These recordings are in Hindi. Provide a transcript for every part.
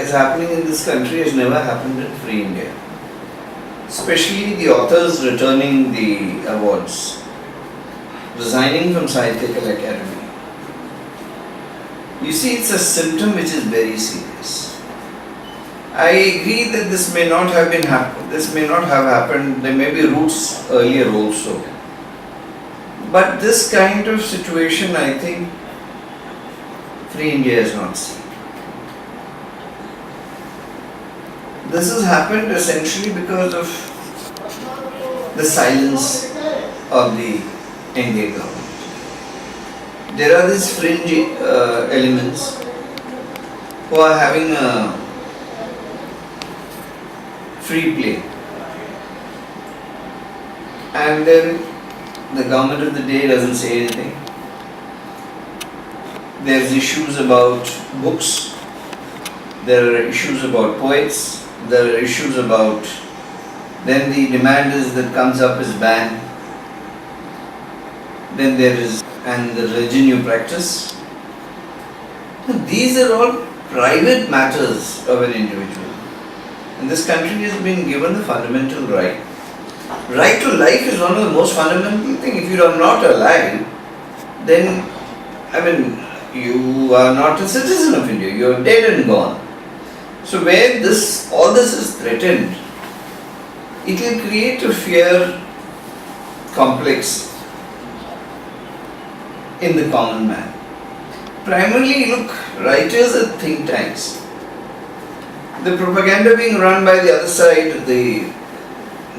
is happening in this country has never happened in Free India. Especially the authors returning the awards, resigning from Sahityakala Academy. You see, it's a symptom which is very serious. I agree that this may not have happened. There may be roots earlier also. But this kind of situation, I think, Free India has not seen. This has happened essentially because of the silence of the NDA government. There are these fringe elements who are having a free play, and then the government of the day doesn't say anything. There's issues about books, there are issues about poets, there are issues about, then the demand is that comes up is ban, then there is, and the revenue practice. These are all private matters of an individual. And this country has been given the fundamental right. Right to life is one of the most fundamental things. If you are not alive, then, you are not a citizen of India. You are dead and gone. So where all this is threatened, it will create a fear complex in the common man. Primarily, look, writers at think tanks. The propaganda being run by the other side, the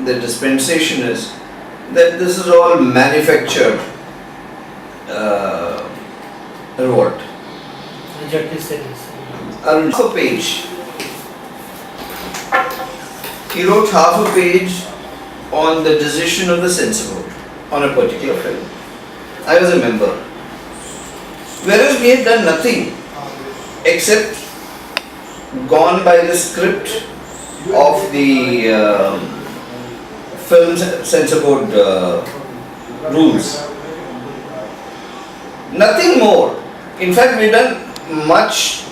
dispensation is that this is all manufactured revolt. Half a page. He wrote half a page on the decision of the censor board on a particular film. I was a member. Whereas we had done nothing except gone by the script of the film censor board rules. Nothing more. In fact, we had done much.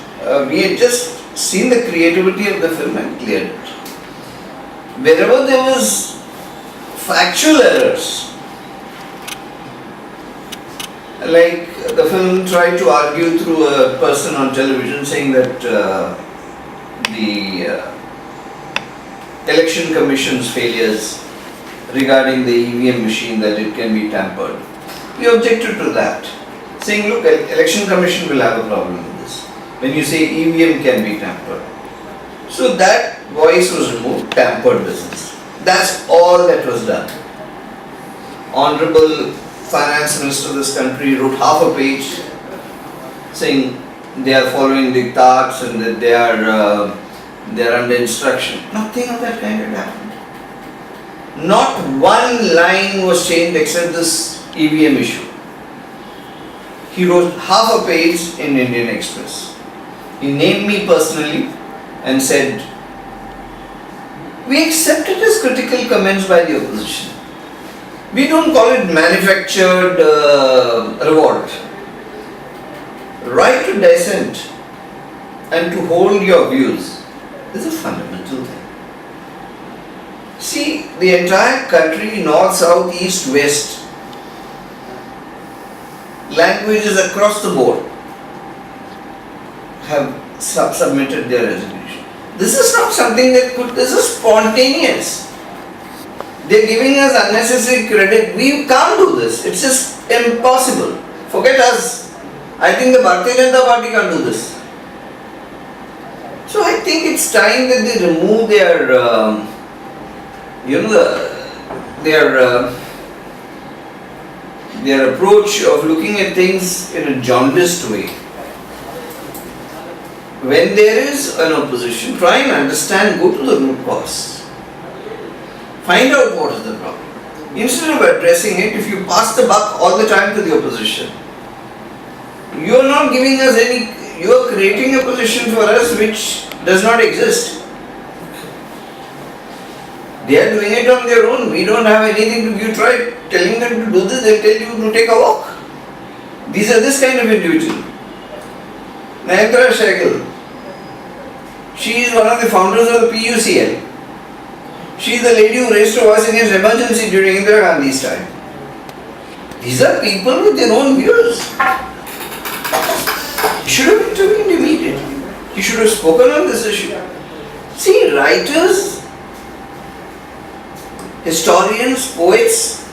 We had just seen the creativity of the film and cleared it. Wherever there was factual errors, like the film tried to argue through a person on television saying that the election commission's failures regarding the EVM machine, that it can be tampered. We objected to that, saying, look, election commission will have a problem with this when you say EVM can be tampered. So that voice was removed, tampered business. That's all that was done. Honorable Finance Minister of this country wrote half a page saying they are following diktats and that they are under instruction. Nothing of that kind had happened. Not one line was changed except this EVM issue. He wrote half a page in Indian Express. He named me personally and said, we accepted his critical comments by the opposition. We don't call it manufactured revolt. Right to dissent and to hold your views is a fundamental thing. See, the entire country, north, south, east, west, languages across the board have submitted their resignation. This is not something this is spontaneous. They are giving us unnecessary credit. We can't do this. It's just impossible. Forget us. I think the Bharatiya Janata Party can't do this. So I think it's time that they remove their approach of looking at things in a jaundiced way. When there is an opposition, try and understand, go to the root cause. Find out what is the problem. Instead of addressing it, if you pass the buck all the time to the opposition, you are not giving us you are creating a position for us which does not exist. They are doing it on their own. We don't have anything to, you try telling them to do this, they tell you to take a walk. These are this kind of individual. Nayanthara Sehgal. She is one of the founders of the PUCL. She is the lady who raised her voice against emergency during Indira Gandhi's time. These are people with their own views. He should have intervened immediately. He should have spoken on this issue. See, writers, historians, poets,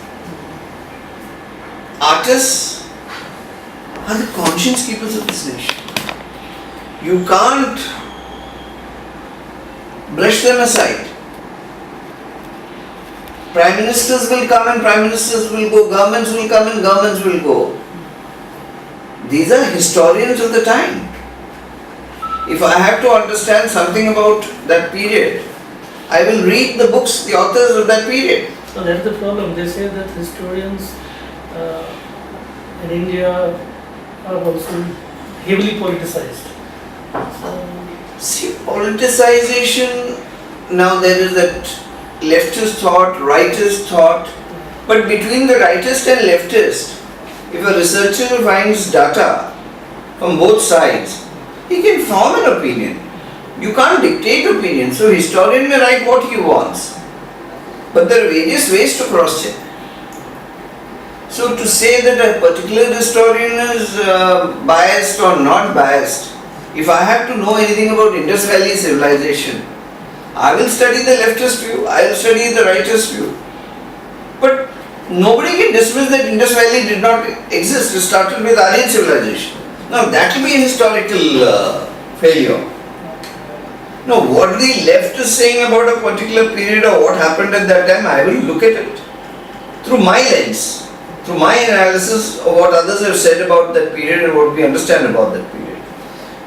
artists are the conscience keepers of this nation. You can't brush them aside. Prime ministers will come and prime ministers will go, governments will come and governments will go. These are historians of the time. If I have to understand something about that period, I will read the books, the authors of that period. So that's the problem. They say that historians in India are also heavily politicized. See, politicization, now there is that leftist thought, rightist thought, but between the rightist and leftist, if a researcher finds data from both sides, he can form an opinion. You can't dictate opinion, so historian may write what he wants. But there are various ways to cross-check. So to say that a particular historian is biased or not biased, if I have to know anything about Indus Valley civilization, I will study the leftist view, I will study the rightist view. But nobody can dismiss that Indus Valley did not exist. It started with Aryan civilization. Now that will be a historical failure. Now what the left is saying about a particular period or what happened at that time, I will look at it through my lens, through my analysis of what others have said about that period and what we understand about that period.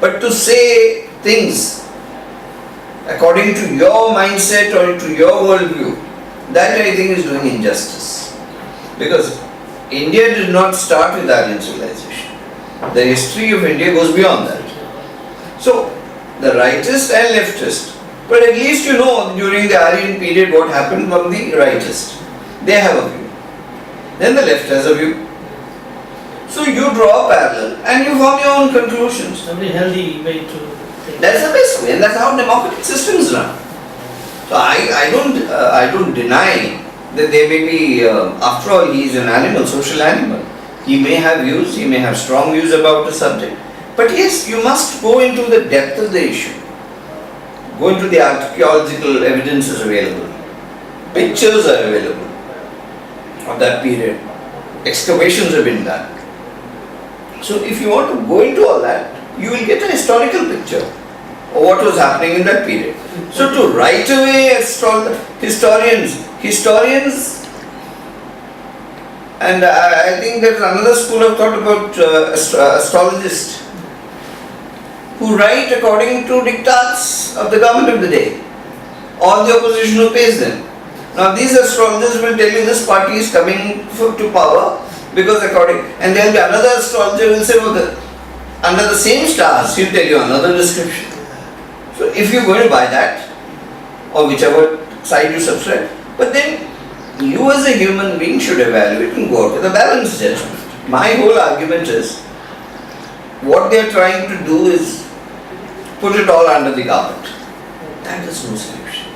But to say things according to your mindset or to your worldview, that I think is doing injustice. Because India did not start with Aryan civilization. The history of India goes beyond that. So, the rightist and leftist, but at least you know during the Aryan period what happened from the rightist. They have a view. Then the left has a view. So you draw a parallel and you form your own conclusions. A very healthy way to think. That's the best way, and that's how democratic systems run. So I don't deny that there may be, after all, he is an animal, social animal. He may have views, he may have strong views about the subject. But yes, you must go into the depth of the issue. Go into the archaeological evidences available. Pictures are available of that period. Excavations have been done. So if you want to go into all that, you will get a historical picture of what was happening in that period. So to write away historians, and I think there is another school of thought about astrologists who write according to diktats of the government of the day or the opposition who pays them. Now these astrologers will tell you this party is coming to power because and there will be another astrologer who will say, under the same stars, he will tell you another description. So if you are going to buy that, or whichever side you subscribe, but then you as a human being should evaluate and go out with a balanced judgment. My whole argument is, what they are trying to do is put it all under the carpet. That is no solution.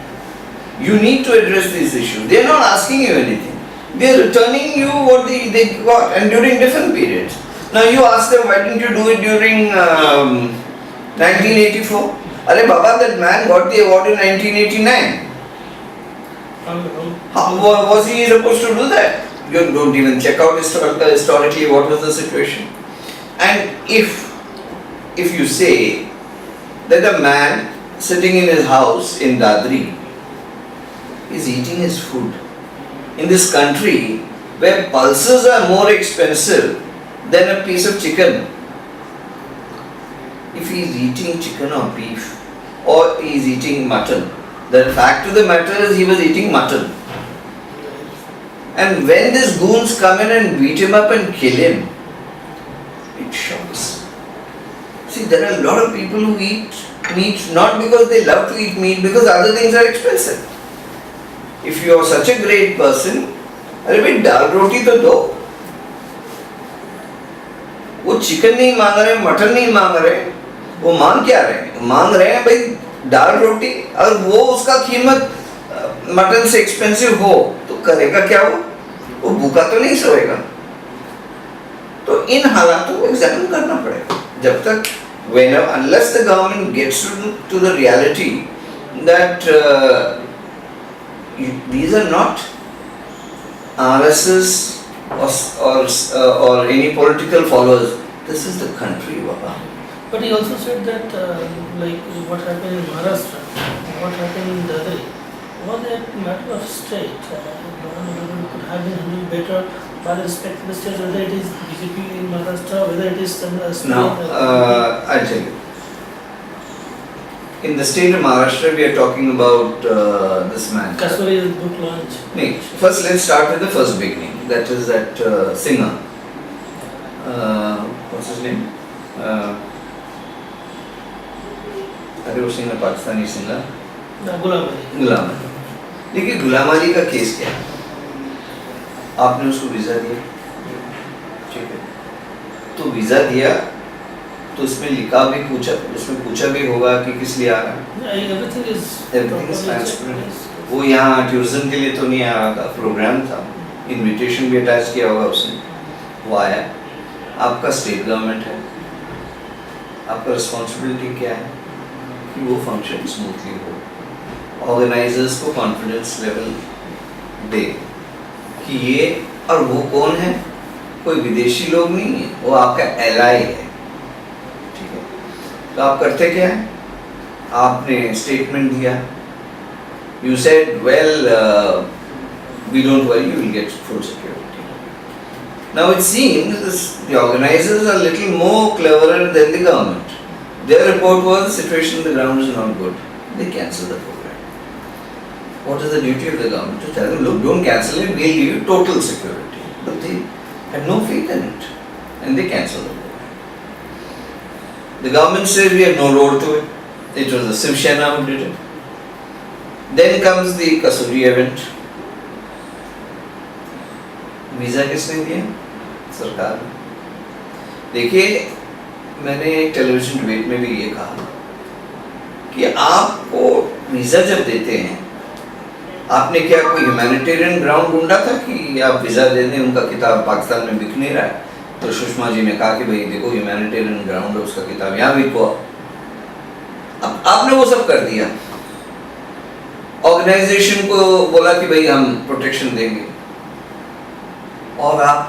You need to address these issues. They are not asking you anything. They are returning you what they got, and during different periods. Now you ask them, why didn't you do it during 1984? Arey Baba, that man got the award in 1989. How was he supposed to do that? You don't even check out historically what was the situation. And if you say that a man sitting in his house in Dadri is eating his food in this country where pulses are more expensive than a piece of chicken, if he is eating chicken or beef or he is eating mutton, the fact of the matter is he was eating mutton. And when these goons come in and beat him up and kill him, it shocks. See, there are a lot of people who eat meat not because they love to eat meat, because other things are expensive. If you are such a great person, अरे भाई दाल रोटी तो दो. वो चिकन नहीं मांग रहे, मटन नहीं मांग रहे, वो मांग क्या रहे हैं? मांग रहे हैं भाई दाल रोटी, और वो उसका कीमत मटन से एक्सपेंसिव हो तो करेगा क्या वो भूखा तो नहीं सोएगा। तो इन हालातों को एग्जामिन करना पड़ेगा। जब तक unless the government gets to the reality that these are not RSS or any political followers, this is the country, Baba. But he also said that like what happened in Maharashtra, what happened in Dadri, was a matter of state. It could have been handled better by the respective states, whether it is BJP in Maharashtra, whether it is some Now, I'll tell you. In the state of Maharashtra, we are talking about this man. Kasuri's book launch. No, first let's start with the first beginning. That is that singer. What's his name? अरे वो singer Pakistani singer Ghulam Ali. Ghulam Ali. देखिए गुलाम अली का केस क्या है? आपने उसको वीज़ा दिया, ठीक है, तो वीज़ा दिया तो उसमें लिखा भी उसमें पूछा भी होगा कि किस लिए आ रहा है। Everything is transparent. वो यहाँ टूरिज्म के लिए तो नहीं आ रहा था, प्रोग्राम था, इनविटेशन भी अटैच किया होगा उसने, वो आया। आपका स्टेट गवर्नमेंट है, आपका रिस्पॉन्सिबिलिटी क्या है कि वो फंक्शन स्मूथली हो, ऑर्गेनाइजर्स को कॉन्फिडेंस लेवल दे कि ये, और वो कौन है, कोई विदेशी लोग नहीं है, वो आपका एलआई है, ठीक है। तो आप करते क्या है, आपने स्टेटमेंट दिया, you said well we don't worry, you will get full security. Now it seems the organisers are little more cleverer than the government. Their report was the situation on the ground is not good. They cancelled the program. What is the duty of the government? To tell them, look, don't cancel it, we'll give you total security. But they had no faith in it, and they cancelled the program. The government says we have no role to it. It was the Shiv Sena who did it. Then comes the Kasuri event. Visa किसने दिया? सरकार ने। देखिए, मैंने टेलीविजन डिबेट में भी ये कहा कि आपको वीज़ा जब देते हैं, आपने क्या कोई ह्यूमैनिटेरियन ग्राउंड ढूंढा था कि आप वीज़ा दे दें, उनका किताब पाकिस्तान में बिक नहीं रहा है, तो सुषमा जी ने कहा कि भाई देखो ह्यूमैनिटेरियन ग्राउंड है, उसका किताब यहाँ बिकवा। अब आपने वो सब कर दिया, ऑर्गेनाइजेशन को बोला कि भाई हम प्रोटेक्शन देंगे, और आप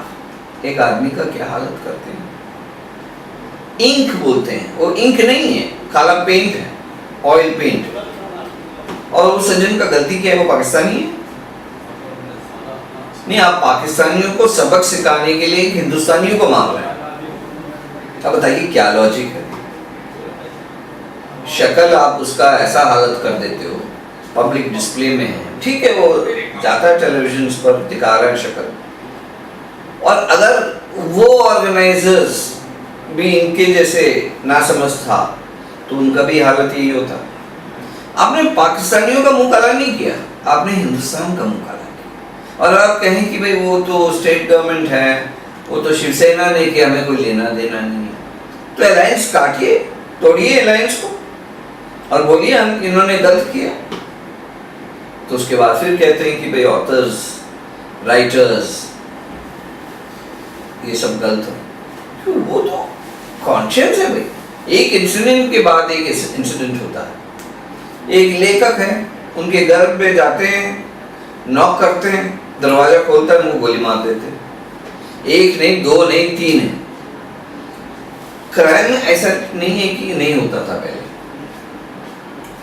एक आदमी का क्या हालत करते हैं। इंक बोलते हैं, वो इंक नहीं है, काला पेंट है, ऑयल पेंट। और वो संजन का गलती क्या है, वो पाकिस्तानी है नहीं, आप पाकिस्तानियों को सबक सिखाने के लिए हिंदुस्तानियों को मार रहे हैं। अब बताइए क्या लॉजिक है। शक्ल आप उसका ऐसा हालत कर देते हो, पब्लिक डिस्प्ले में है, ठीक है, वो जाता है टेलीविजन पर दिखा रहा है शक्ल, और अगर वो ऑर्गेनाइजर्स भी इनके जैसे नासमझ था तो उनका भी हालत यही होता। आपने पाकिस्तानियों का मुंह काला नहीं किया, आपने हिंदुस्तान का मुंह काला किया। और आप कहें कि भाई वो तो स्टेट गवर्नमेंट है, वो तो शिवसेना ने कि हमें कोई लेना देना नहीं है, तो अलायंस काटिए, तोड़िए अलायंस को और बोलिए हम इन्होंने गलत किया। तो उसके बाद फिर कहते हैं कि भाई ऑथर्स, राइटर्स ये सब गलत हो। वो तो कॉन्शियस है भाई। एक इंसिडेंट के बाद एक इंसिडेंट होता है। एक लेखक है, उनके घर पे जाते हैं, नॉक करते हैं, दरवाजा खोलता है, उनको गोली मार देते हैं। एक नहीं, दो नहीं, तीन है। क्राइम ऐसा नहीं है कि नहीं होता था पहले,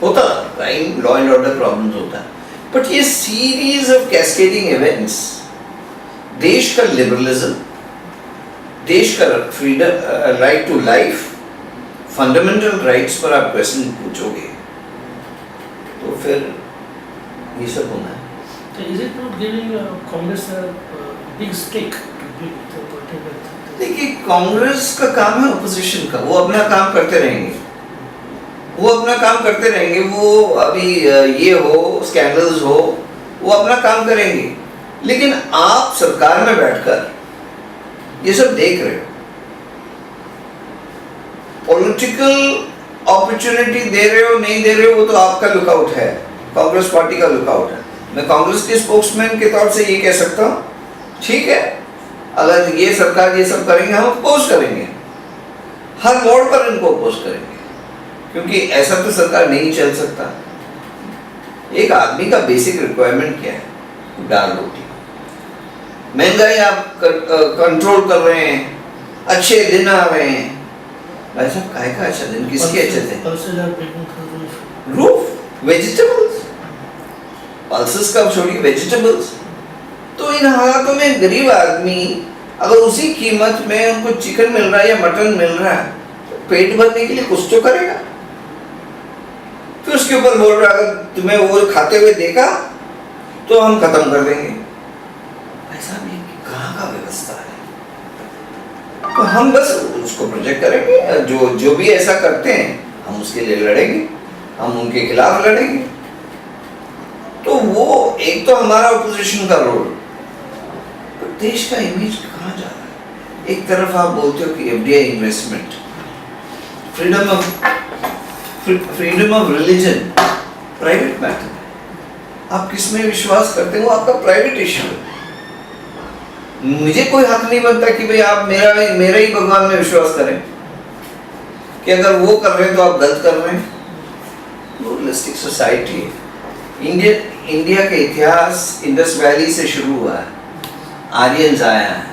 होता था crime, law and order problems होता है, बट ये सीरीज ऑफ कैस्केडिंग इवेंट्स, देश का लिबरलिज्म, देश का freedom, right to life, fundamental rights पर आप क्वेश्चन पूछोगे तो फिर ये सब होना है। So is it not giving Congress a big stake to build the political? देखिए, कांग्रेस का काम है ऑपोजिशन का, वो अपना काम करते रहेंगे, वो अपना काम करते रहेंगे। वो अभी ये हो, स्कैंडल्स हो, वो अपना काम करेंगे, लेकिन आप सरकार में बैठकर ये सब देख रहे हो। पॉलिटिकल अपॉर्चुनिटी दे रहे हो नहीं दे रहे हो वो तो आपका लुकआउट है, कांग्रेस पार्टी का लुकआउट है। मैं कांग्रेस के स्पोक्समैन के तौर से ये कह सकता हूँ, ठीक है, अगर ये सरकार ये सब करेंगे हम अपोज करेंगे, हर मोड़ पर इनको अपोज करेंगे, क्योंकि ऐसा तो सरकार नहीं चल सकता। एक आदमी का बेसिक रिक्वायरमेंट क्या है? दाल रोटी। महंगाई आप कंट्रोल कर रहे हैं, अच्छे दिन आ रहे हैं। भाई साहब काय का अच्छा दिन, किसके अच्छे थे? रूफ, वेजिटेबल्स, पल्सेस का छोड़िए, वेजिटेबल्स। तो इन हालातों में गरीब आदमी अगर उसी कीमत में उनको चिकन मिल रहा है या मटन मिल रहा है तो पेट भरने के लिए कुछ तो करेगा। फिर उसके ऊपर बोल रहा है अगर तुम्हें वो खाते हुए देखा तो हम खत्म कर देंगे। ऐसा नहीं, कहाँ का व्यवस्था है? तो हम बस उसको प्रोजेक्ट करेंगे, जो भी ऐसा करते हैं हम उसके लिए लड़ेंगे, हम उनके खिलाफ लड़ेंगे। तो वो एक तो हमारा ओपोजिशन का रोल, तो देश का इमेज कहाँ जा रहा है? एक तरफ आप बोलते हो कि FDI investment, freedom of religion private matter है, आप किस में विश्वास करते हो वो आपका प्राइवेट इश्यू है। मुझे कोई हक नहीं बनता कि भाई आप मेरा ही भगवान में विश्वास करें, कि अगर वो कर रहे हैं तो आप गलत कर रहे हैं। प्लूरलिस्टिक सोसाइटी है। इंडिया का इतिहास इंडस वैली से शुरू हुआ है, आर्यंस आया है,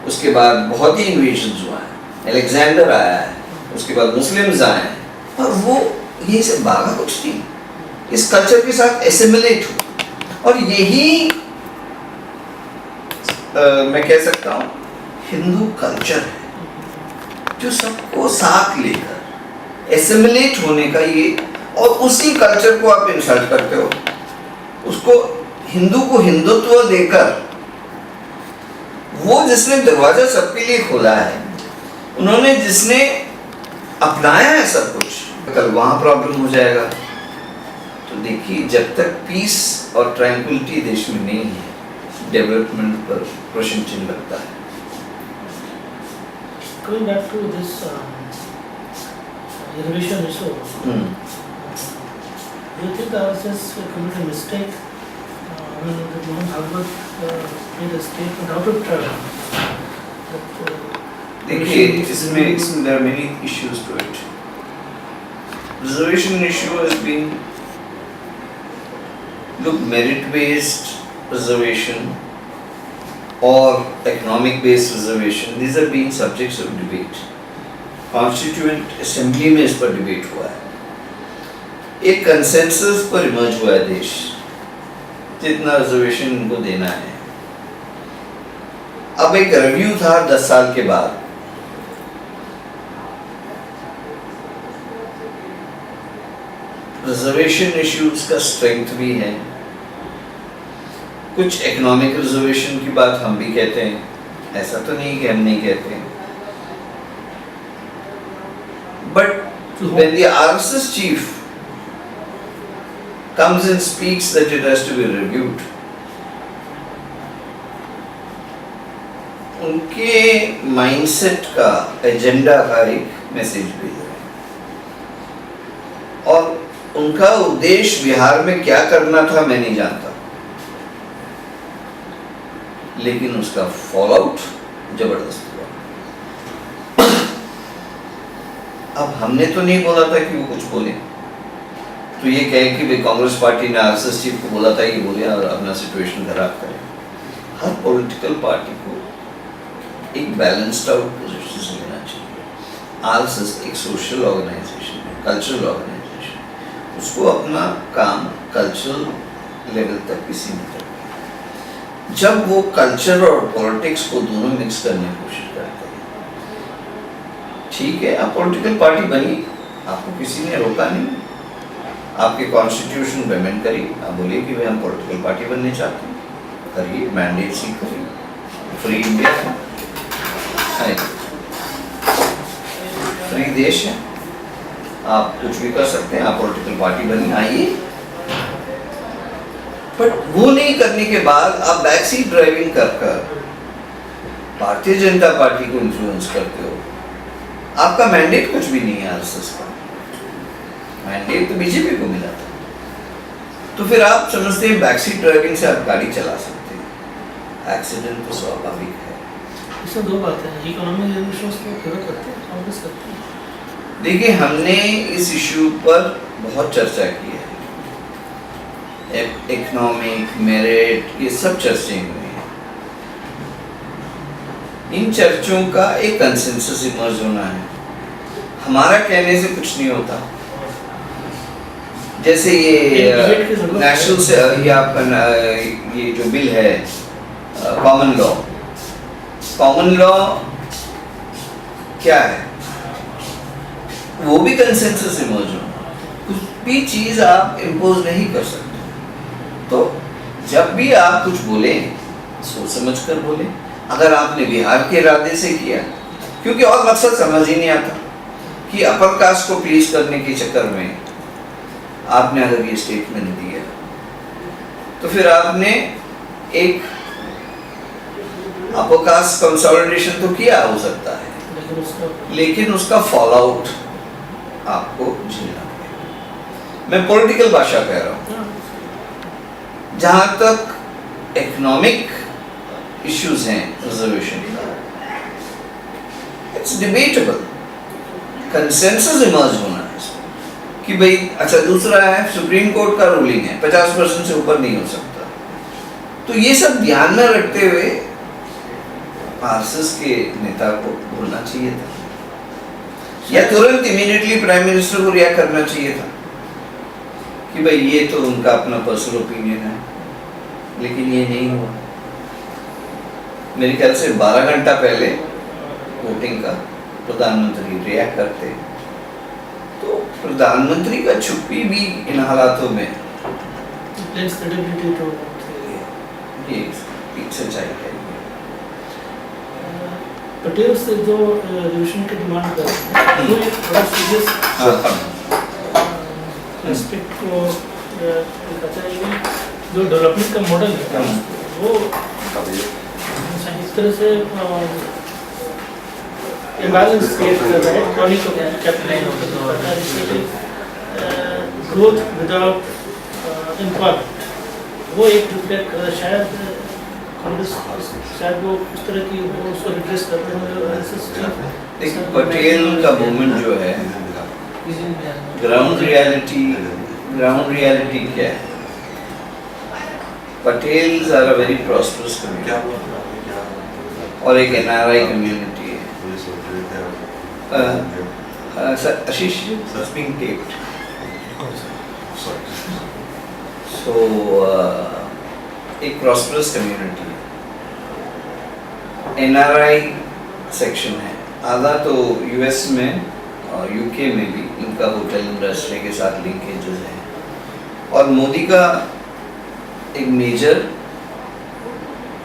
उसके बाद बहुत ही इन्वेजन्स हुआ है, अलेक्जेंडर आया है, उसके बाद मुस्लिम्स आए हैं, और वो यही से भागा कुछ नहीं, इस कल्चर के साथ एसिमिलेट हो। और यही मैं कह सकता हूँ हिंदू कल्चर है, जो सबको साथ लेकर एसिमिलेट होने का ये, और उसी कल्चर को आप इंसल्ट करते हो, उसको हिंदू को हिंदुत्व देकर, वो जिसने दरवाजा सबके लिए खोला है, उन्होंने जिसने अपनाया है सब कुछ, अगर वहां प्रॉब्लम हो जाएगा तो देखिए जब तक पीस और ट्रैंक्विलिटी देश में नहीं है, डेवलपमेंट पर क्वेश्चन चिन्ह लगता है। Going back to this reservation issue, do you think RSS committed a mistake when Mohan Bhagwat made a statement out of turn? देखिए इसमें there are many issues to it. Reservation issue has been, look, merit-based reservation or economic-based reservation, these have been subjects of debate. Constituent Assembly में इस पर डिबेट हुआ है, एक कंसेंसस पर इमर्ज हुआ है देश, जितना रिजर्वेशन इनको देना है। अब एक रिव्यू था 10 साल के बाद, रिजर्वेशन इश्यूज का स्ट्रेंथ भी है, कुछ इकोनॉमिक रिजर्वेशन की बात हम भी कहते हैं, ऐसा तो नहीं कि हम नहीं कहते हैं। But when the RSS chief comes and speaks that it has to be reviewed, उनके माइंडसेट का, एजेंडा का एक मैसेज भी है, और उनका उद्देश्य बिहार में क्या करना था मैं नहीं जानता, लेकिन उसका फॉलोआउट जबरदस्त हुआ। अब हमने तो नहीं बोला था कि वो कुछ बोले, तो ये कहे कि भाई कांग्रेस पार्टी ने आरएसएस चीफ को बोला था ये बोले और अपना सिचुएशन खराब करे। हर पॉलिटिकल पार्टी को एक बैलेंस्ड आउट पोजीशन लेना चाहिए। आरएसएस एक सोशल ऑर्गेनाइजेशन है, कल्चरल ऑर्गेनाइजेशन, उसको अपना काम कल्चरल लेवल तक भी सीमित है। जब वो कल्चर और पॉलिटिक्स को दोनों मिक्स करने की कोशिश करते हैं, ठीक है, आप पॉलिटिकल पार्टी बनिए, आपको किसी ने रोका नहीं, आपके कॉन्स्टिट्यूशन पे अमेंड करिए, आप बोलिए कि भाई हम पॉलिटिकल पार्टी बनने चाहते हैं, करिए, मैंडेट सीख करिए, फ्री इंडिया है, फ्री देश है, आप कुछ भी कर सकते हैं, आप पॉलिटिकल पार्टी बनिए, आइए। बट वो नहीं करने के बाद आप बैक सीट ड्राइविंग कर भारतीय जनता पार्टी को इन्फ्लुएंस करते हो, आपका मैंडेट कुछ भी नहीं है आरएसएस का। मैंडेट तो बीजेपी को मिला था। तो फिर आप समझते हैं बैक सीट ड्राइविंग से आप गाड़ी चला सकते हैं, एक्सीडेंट तो स्वाभाविक है। इसमें दो बातें हैं, इकोनॉमिक रेवोल्यूशंस को पूरा करते हैं, कांग्रेस करती है। देखिए, हमने इस इशू पर बहुत चर्चा की है, इकोनॉमिक मेरिट ये सब चर्चे हुए हैं। इन चर्चों का एक कंसेंसस इमर्ज होना है, हमारा कहने से कुछ नहीं होता। जैसे ये नेशनल से ये आपका ये जो बिल है कॉमन लॉ क्या है, वो भी कंसेंसस इमर्ज होना। कुछ भी चीज आप इम्पोज नहीं कर सकते। तो जब भी आप कुछ बोले सोच समझ कर बोले। अगर आपने बिहार के इरादे से किया, क्योंकि और मकसद समझ ही नहीं आता कि अपर कास्ट को प्लीज करने के चक्कर में आपने अगर ये स्टेटमेंट दिया, तो फिर आपने एक अपर कास्ट कंसोलिडेशन तो किया हो सकता है, लेकिन उसका फॉल आउट आपको झेलना पड़ेगा। मैं पॉलिटिकल भाषा कह रहा हूँ। जहां तक इकोनॉमिक इश्यूज हैं रिजर्वेशन का, इट्स डिबेटेबल, कंसेंसस इमर्ज होना है कि भाई अच्छा। दूसरा है सुप्रीम कोर्ट का रूलिंग है 50% से ऊपर नहीं हो सकता। तो ये सब ध्यान में रखते हुए आरएसएस के नेता को बोलना चाहिए था, या तुरंत इमीडिएटली प्राइम मिनिस्टर को रिएक्ट करना चाहिए था कि भाई ये तो उनका अपना पर्सनल ओपिनियन है, लेकिन ये नहीं हुआ। मेरे ख्याल से 12 घंटा पहले वोटिंग का प्रधानमंत्री रिएक्ट करते, तो प्रधानमंत्री का छुट्टी भी इन हालातों में ये सच्चाई है। पटेल से जो रिविजन की डिमांड कर रहे हैं, वो एक बड़ा सीरियस एस्पेक्ट को कहते हैं कि जो डेवलपमेंट का मॉडल है वो इस तरह से इम्बैलेंस क्रिएट कर रहा है, chronic capital growth without employment, वो एक रिफ्लेक्ट कर रहा है। शायद कांग्रेस शायद वो उस तरह की वो उसको रिप्लेस कर रहे हैं। एक पटेल का मूवमेंट जो है, ग्राउंड रियलिटी क्या है? Patels are a very prosperous community और एक एनआरआई कम्युनिटी है। Ashish being taped. So एक प्रॉस्परस कम्युनिटी है, एनआरआई सेक्शन है। आधा तो यूएस में और यूके में भी इनका होटल इंडस्ट्री के साथ लिंकेजेस हैं, और मोदी का एक मेजर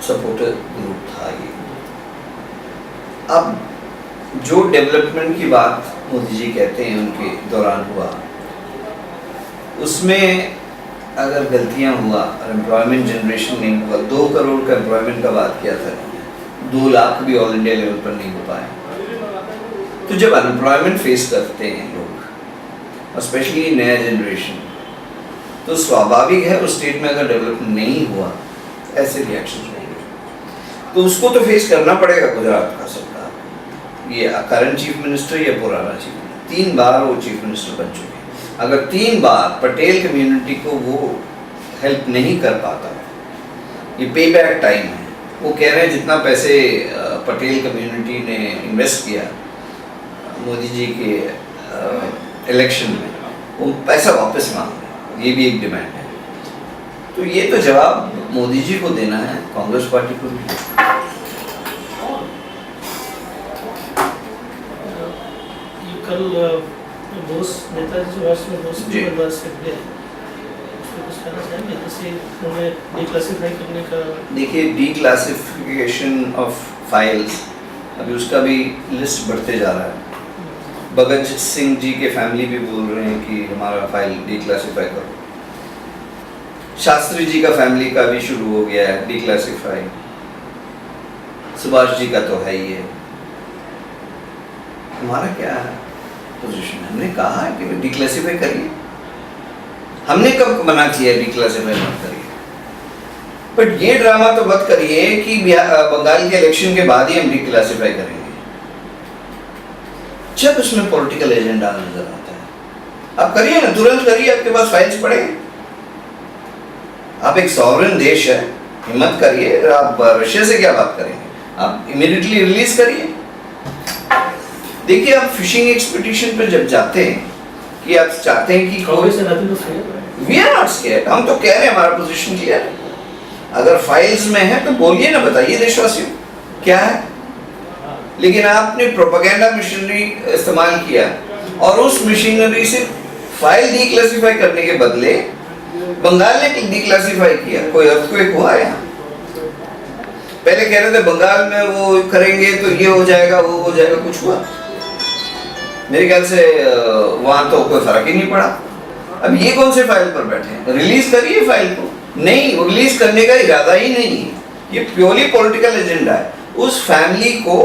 सपोर्टर ग्रुप था ये। अब जो डेवलपमेंट की बात मोदी जी कहते हैं उनके दौरान हुआ, उसमें अगर गलतियां हुआ और एम्प्लॉयमेंट जनरेशन नहीं हुआ, 2 करोड़ का एम्प्लॉयमेंट का बात किया था, 2 लाख भी ऑल इंडिया लेवल पर नहीं हो पाए। तो जब अनएम्प्लॉयमेंट फेस करते हैं लोग, और स्पेशली नया जनरेशन, तो स्वाभाविक है उस स्टेट में अगर डेवलपमेंट नहीं हुआ, ऐसे रिएक्शन होंगे। तो उसको तो फेस करना पड़ेगा गुजरात का सरकार, ये करंट चीफ मिनिस्टर या पुराना चीफ मिनिस्टर, 3 बार वो चीफ मिनिस्टर बन चुके हैं। अगर 3 बार पटेल कम्युनिटी को वो हेल्प नहीं कर पाता, ये पे बैक टाइम है। वो कह रहे हैं जितना पैसे पटेल कम्युनिटी ने इन्वेस्ट किया मोदी जी के इलेक्शन में, वो पैसा वापस मांग रहे हैं, ये भी एक डिमांड है। तो ये तो जवाब मोदी जी को देना है, कांग्रेस पार्टी को भी। कल बोस नेताजी सुभाष चंद्र बोस की बर्बाद से मिले, उसको कुछ कहना चाहेंगे? जैसे उन्हें डिक्लासिफाई करने का, देखिए डिक्लासिफिकेशन ऑफ फाइल्स, अभी उसका भी लिस्ट बढ़ते जा रहा है। भगत सिंह जी के फैमिली भी बोल रहे हैं कि हमारा फाइल डिक्लासिफाई करो। शास्त्री जी का फैमिली का भी शुरू हो गया है डिक्लासिफाई। सुभाष जी का तो है ही है। हमारा क्या है? पोजीशन? हमने कहा है कि डिक्लासिफाई करिए। हमने कब मना किया डिक्लासिफाई मत करिए? बट ये ड्रामा तो मत करिए कि बंगाल के इलेक्शन के बाद ही हम डिक्लासिफाई करेंगे, जब उसमें पॉलिटिकल एजेंडा नजर आता है। आप करिए ना, तुरंत करिए, आपके पास फाइल्स पड़े। आप एक सॉवरेन देश है, हिम्मत करिए। आप रशिया से क्या बात करेंगे? आप इमीडिएटली रिलीज करिए। देखिए, आप फिशिंग एक्सपीडिशन पर जब जाते हैं कि आप चाहते हैं कि वी आर नॉट स्केयर्ड, हम तो कह रहे हैं हमारा पोजीशन क्लियर है। अगर फाइल्स में है तो बोलिए ना, बताइए देशवासियों क्या है। लेकिन आपने प्रोपेगेंडा मशीनरी इस्तेमाल किया और उस मशीनरी से फाइल डिक्लासिफाई करने के बदले बंगाल ने डिक्लासिफाई किया। कोई अर्थक्वेक हुआ यहाँ? पहले कह रहे थे बंगाल में वो करेंगे तो ये हो जाएगा, वो हो जाएगा, कुछ हुआ? मेरे ख्याल से वहां तो कोई फर्क ही नहीं पड़ा। अब ये कौन से फाइल पर बैठे हैं? रिलीज करिए फाइल को। नहीं, रिलीज करने का इरादा ही नहीं है, ये प्योरली पॉलिटिकल एजेंडा है। उस फैमिली को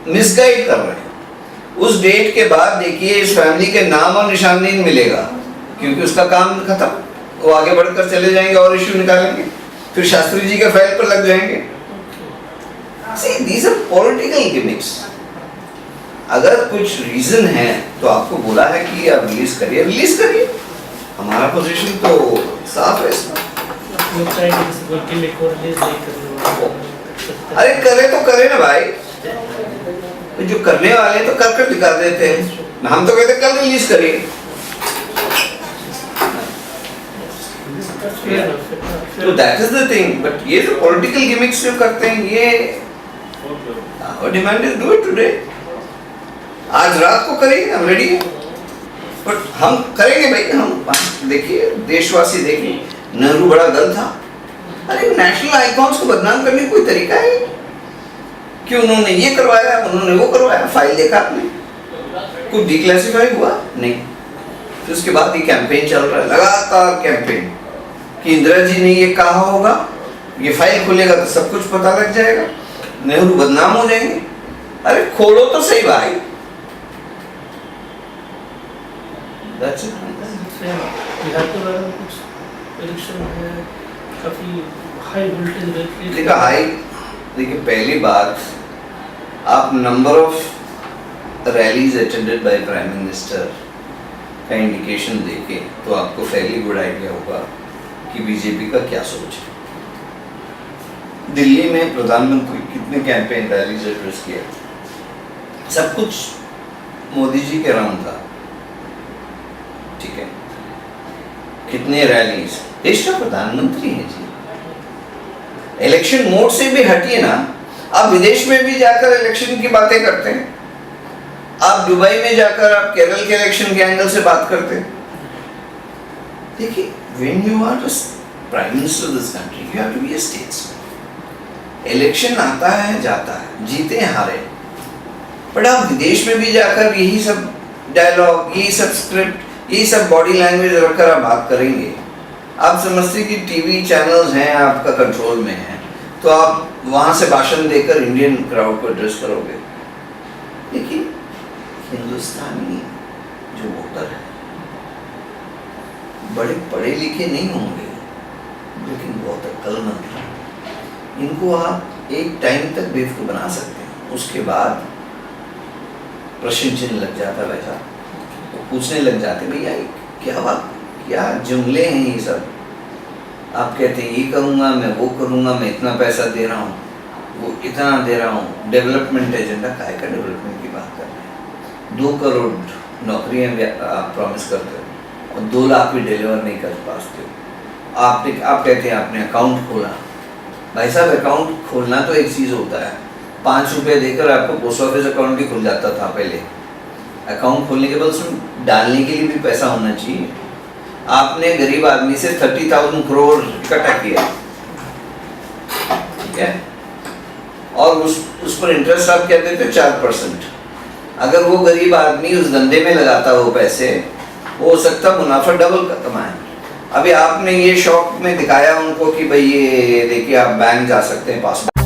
मिसगाइड कर रहे हैं। उस डेट के बाद देखिए इस फैमिली के नाम और निशान नहीं मिलेगा, क्योंकि उसका काम खत्म। वो आगे बढ़कर चले जाएंगे और इश्यू निकालेंगे, फिर शास्त्री जी के फाइल पर लग जाएंगे। See, these are political gimmicks. अगर कुछ रीजन है तो आपको बोला है कि आप रिलीज करिए। हमारा पोजीशन तो साफ है इसमें। अरे करे तो करे ना भाई, जो करने वाले तो कर दिखा देते हैं। हम तो कहते कल रिलीज करिए। तो that is the thing. But ये जो पॉलिटिकल गिमिक्स जो करते हैं, ये our demand is do it today. आज रात को करेंगे, हम रेडी हैं। बट हम करेंगे भाई, हम देखिए, देशवासी देखिए, नेहरू बड़ा गल था। अरे नेशनल आइकॉन्स को बदनाम करने का कोई तरीका है कि उन्होंने ये करवाया, उन्होंने वो करवाया। फाइल देखा आपने? कुछ डिक्लासिफाई हुआ नहीं। तो उसके बाद ये कैंपेन चल रहा है, लगातार कैंपेन, कि इंदिरा जी ने ये कहा होगा, ये फाइल खुलेगा तो सब कुछ पता लग जाएगा, नेहरू बदनाम हो जाएंगे। अरे खोलो तो सही भाई। That's it. बिहार के बारे में कुछ इलेक्शन है, काफी हाई वोल्टेज देखिए, पहली बात, आप number of rallies attended by prime minister का इंडिकेशन देके तो आपको फैली गुड आइडिया होगा कि बीजेपी का क्या सोच है। दिल्ली में प्रधानमंत्री कितने कैंपेन रैलीज एड्रेस किया, सब कुछ मोदी जी के राउंड था, ठीक है। कितने रैलीज, देश का प्रधानमंत्री है जी। इलेक्शन मोड से भी हटिए ना, आप विदेश में भी जाकर इलेक्शन की बातें करते हैं। आप दुबई में जाकर आप केरल के इलेक्शन के एंगल से बात करते हैं। देखिए, when you are the prime minister of this country, you have to be a statesman. Election आता है जाता है, जीते हारे, पर आप विदेश में भी जाकर यही सब डायलॉग, यही सब स्क्रिप्ट, यही सब बॉडी लैंग्वेज रखकर आप बात करेंगे। आप समझते कि टीवी चैनल्स हैं आपका कंट्रोल में है, तो आप वहाँ से भाषण देकर इंडियन क्राउड को एड्रेस करोगे। लेकिन हिंदुस्तानी जो वोटर है, बड़े पढ़े लिखे नहीं होंगे, लेकिन बहुत अक्लमंद हैं। इनको आप एक टाइम तक बेवकूफ़ बना सकते हैं, उसके बाद प्रश्न चिन्ह लग जाता वैसा, तो पूछने लग जाते भैया क्या बात, क्या जुमले हैं ये सब। आप कहते हैं ये करूँगा, मैं वो करूँगा, मैं इतना पैसा दे रहा हूँ, वो इतना दे रहा हूँ। डेवलपमेंट एजेंडा, काहे का डेवलपमेंट की बात कर रहे हैं? 2 करोड़ नौकरियाँ आप प्रॉमिस करते हो और 2 लाख भी डिलीवर नहीं कर पाते हो। आप कहते हैं आपने अकाउंट खोला। भाई साहब, अकाउंट खोलना तो एक चीज़ होता है, 5 रुपये देकर आपको पोस्ट ऑफिस अकाउंट भी खुल जाता था पहले। अकाउंट खोलने के बाद उसमें डालने के लिए भी पैसा होना चाहिए। आपने गरीब आदमी से 30,000 करोड़ इकट्ठा किया, ठीक है, और उस पर इंटरेस्ट आप क्या देते हो? 4%। अगर वो गरीब आदमी उस धंधे में लगाता वो पैसे, वो हो सकता मुनाफा डबल कमाए। अभी आपने ये शौक में दिखाया उनको कि भाई ये देखिए आप बैंक जा सकते हैं, पासबुक